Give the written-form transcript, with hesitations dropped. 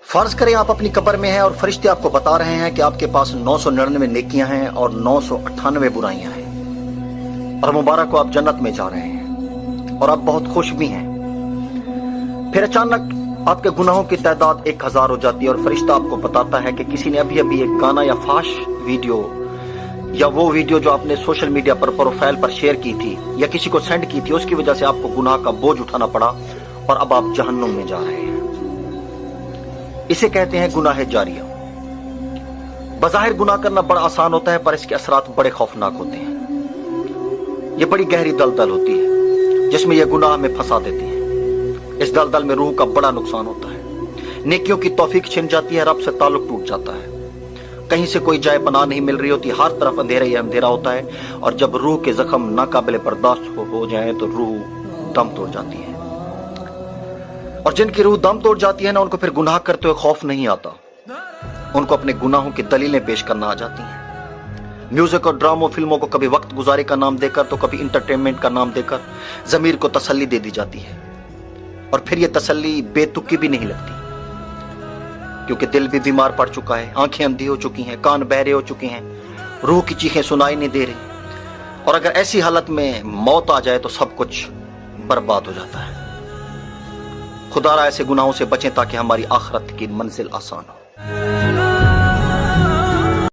फर्ज करें आप अपनी कब्र में हैं और फरिश्ते आपको बता रहे हैं कि आपके पास 999 नेकियां हैं और 998 बुराइयां हैं और मुबारक को आप जन्नत में जा रहे हैं और आप बहुत खुश भी हैं। फिर अचानक आपके गुनाहों की तादाद 1000 हो जाती है और फरिश्ता आपको बताता है कि किसी ने अभी अभी एक गाना या फाश वीडियो या वो वीडियो जो आपने सोशल मीडिया पर प्रोफाइल पर शेयर की थी या किसी को सेंड की थी, उसकी वजह से आपको गुनाह का बोझ उठाना पड़ा और अब आप जहन्नुम में जा रहे हैं। इसे कहते हैं गुनाह जारिया। बज़ाहिर गुनाह करना बड़ा आसान होता है, पर इसके असरात बड़े खौफनाक होते हैं। ये बड़ी गहरी दलदल होती है जिसमें यह गुनाह में फंसा देती है। इस दलदल में रूह का बड़ा नुकसान होता है, नेकियों की तौफीक छिन जाती है, रब से ताल्लुक टूट जाता है, कहीं से कोई जाए पनाह नहीं मिल रही होती, हर तरफ अंधेरा ही अंधेरा होता है। और जब रूह के जख्म नाकाबिले बर्दाश्त हो जाए तो रूह दम तोड़ जाती है। और जिनकी रूह दम तोड़ जाती है ना, उनको फिर गुनाह करते हुए खौफ नहीं आता, उनको अपने गुनाहों की दलीलें पेश करना आ जाती हैं। म्यूजिक और ड्रामों फिल्मों को कभी वक्त गुजारे का नाम देकर तो कभी इंटरटेनमेंट का नाम देकर जमीर को तसल्ली दे दी जाती है। और फिर यह तसल्ली बेतुकी भी नहीं लगती, क्योंकि दिल भी बीमार पड़ चुका है, आंखें अंधी हो चुकी हैं, कान बहरे हो चुके हैं, रूह की चीखें सुनाई नहीं दे रही। और अगर ऐसी हालत में मौत आ जाए तो सब कुछ बर्बाद हो जाता है। खुदारा ऐसे गुनाहों से बचें ताकि हमारी आखिरत की मंजिल आसान हो।